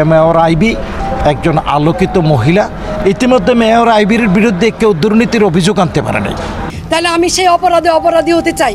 Mayor ivy একজন আলোকিত মহিলা। ইতিমধ্যে মেয়র আইভির বিরুদ্ধে কেউ দুর্নীতির অভিযোগ আনতে পারে নাই। তাহলে আমি সেই অপরাধী হতে চাই।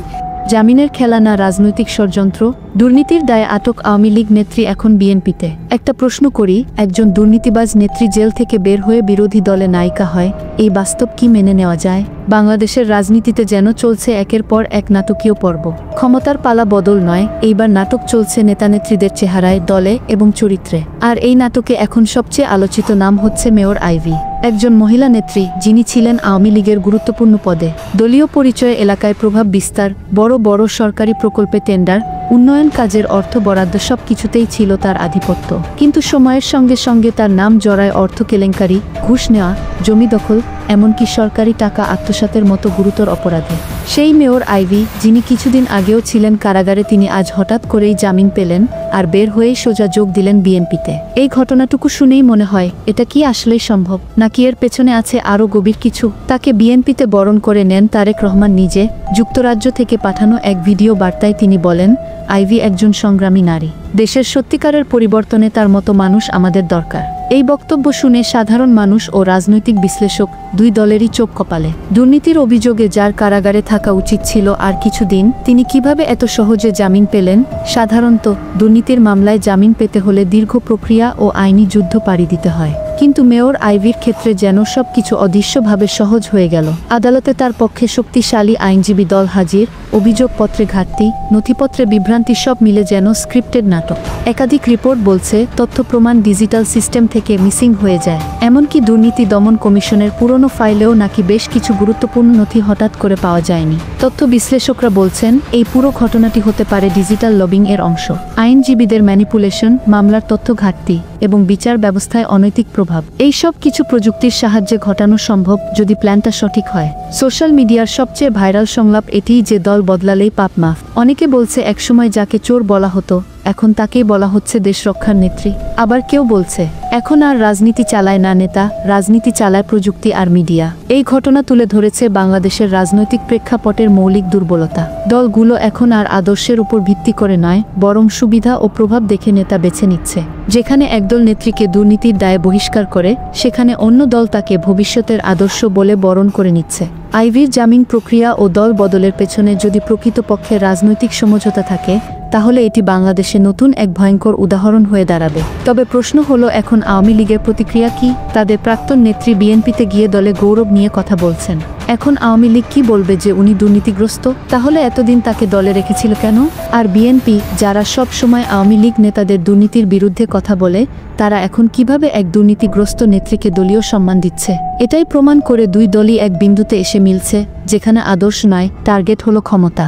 জামিনের খেলা না রাজনৈতিক ষড়যন্ত্র? দুর্নীতির দায়ে আটক আওয়ামী লীগ নেত্রী এখন বিএনপিতে। একটা প্রশ্ন করি, একজন দুর্নীতিবাজ নেত্রী জেল থেকে বের হয়ে বিরোধী দলে নায়িকা হয়, এই বাস্তব কি মেনে নেওয়া যায়? বাংলাদেশের রাজনীতিতে যেন চলছে একের পর এক নাটকীয় পর্ব। ক্ষমতার পালা বদল নয়, এইবার নাটক চলছে নেতানেত্রীদের চেহারায়, দলে এবং চরিত্রে। আর এই নাটকে এখন সবচেয়ে আলোচিত নাম হচ্ছে মেয়র আইভি, একজন মহিলা নেত্রী যিনি ছিলেন আওয়ামী লীগের গুরুত্বপূর্ণ পদে। দলীয় পরিচয়ে এলাকায় প্রভাব বিস্তার, বড় বড় সরকারি প্রকল্পে টেন্ডার, উন্নয়ন কাজের অর্থ বরাদ্দ, সব কিছুতেই ছিল তার আধিপত্য। কিন্তু সময়ের সঙ্গে সঙ্গে তার নাম জড়ায় অর্থ কেলেঙ্কারি, ঘুষ নেওয়া, জমি দখল, এমনকি সরকারি টাকা আত্মসাতের মতো গুরুতর অপরাধে। সেই মেয়র আইভি, যিনি কিছুদিন আগেও ছিলেন কারাগারে, তিনি আজ হঠাৎ করেই জামিন পেলেন আর বের হয়েই সোজা যোগ দিলেন বিএনপিতে। এই ঘটনাটুকু শুনেই মনে হয়, এটা কি আসলেই সম্ভব, নাকি এর পেছনে আছে আরও গভীর কিছু? তাকে বিএনপিতে বরণ করে নেন তারেক রহমান নিজে। যুক্তরাজ্য থেকে পাঠানো এক ভিডিও বার্তায় তিনি বলেন, আইভি একজন সংগ্রামী নারী, দেশের সত্যিকারের পরিবর্তনে তার মতো মানুষ আমাদের দরকার। এই বক্তব্য শুনে সাধারণ মানুষ ও রাজনৈতিক বিশ্লেষক দুই দলেরই চোখ কপালে। দুর্নীতির অভিযোগে যার কারাগারে থাকা উচিত ছিল আর কিছুদিন, তিনি কিভাবে এত সহজে জামিন পেলেন? সাধারণত দুর্নীতির মামলায় জামিন পেতে হলে দীর্ঘ প্রক্রিয়া ও আইনি যুদ্ধ পাড়ি দিতে হয়, কিন্তু মেয়র আইভির ক্ষেত্রে যেন সবকিছু অদৃশ্যভাবে সহজ হয়ে গেল। আদালতে তার পক্ষে শক্তিশালী আইনজীবী দল হাজির, অভিযোগপত্রে ঘাটতি, নথিপত্রে বিভ্রান্তি, সব মিলে যেন স্ক্রিপ্টেড নাটক। একাধিক রিপোর্ট বলছে, তথ্য প্রমাণ ডিজিটাল সিস্টেম থেকে মিসিং হয়ে যায়। এমনকি দুর্নীতি দমন কমিশনের পুরনো ফাইলেও নাকি বেশ কিছু গুরুত্বপূর্ণ নথি হঠাৎ করে পাওয়া যায়নি। তথ্য বিশ্লেষকরা বলছেন, এই পুরো ঘটনাটি হতে পারে ডিজিটাল লবিং এর অংশ। আইনজীবীদের ম্যানিপুলেশন, মামলার তথ্য ঘাটতি এবং বিচার ব্যবস্থায় অনৈতিক প্রভাব, এই সব কিছু প্রযুক্তির সাহায্যে ঘটানো সম্ভব যদি প্ল্যানটা সঠিক হয়। সোশ্যাল মিডিয়ার সবচেয়ে ভাইরাল সংলাপ এটিই যে দল বদলালেই পাপ মাফ। অনেকে বলছে একসময় যাকে চোর বলা হতো, এখন তাকেই বলা হচ্ছে দেশ রক্ষার নেত্রী। আবার কেউ বলছে, এখন আর রাজনীতি চালায় না নেতা, রাজনীতি চালায় প্রযুক্তি আর মিডিয়া। এই ঘটনা তুলে ধরেছে বাংলাদেশের রাজনৈতিক প্রেক্ষাপটের মৌলিক দুর্বলতা। দলগুলো এখন আর আদর্শের উপর ভিত্তি করে নয়, বরং সুবিধা ও প্রভাব দেখে নেতা বেছে নিচ্ছে। যেখানে একদল নেত্রীকে দুর্নীতির দায়ে বহিষ্কার করে, সেখানে অন্য দল তাকে ভবিষ্যতের আদর্শ বলে বরণ করে নিচ্ছে। আইভির জামিন প্রক্রিয়া ও দল বদলের পেছনে যদি প্রকৃতপক্ষে রাজনৈতিক সমঝোতা থাকে, তাহলে এটি বাংলাদেশে নতুন এক ভয়ঙ্কর উদাহরণ হয়ে দাঁড়াবে। তবে প্রশ্ন হলো, এখন আওয়ামী লীগের প্রতিক্রিয়া কি? তাদের প্রাক্তন নেত্রী বিএনপিতে গিয়ে দলে গৌরব নিয়ে কথা বলছেন। এখন আওয়ামী লীগ কি বলবে, যে উনি দুর্নীতিগ্রস্ত? তাহলে এতদিন তাকে দলে রেখেছিল কেন? আর বিএনপি, যারা সব সময় আওয়ামী লীগ নেতাদের দুর্নীতির বিরুদ্ধে কথা বলে, তারা এখন কিভাবে এক দুর্নীতিগ্রস্ত নেত্রীকে দলীয় সম্মান দিচ্ছে? এটাই প্রমাণ করে দুই দলই এক বিন্দুতে এসে মিলছে, যেখানে আদর্শ নয়, টার্গেট হলো ক্ষমতা।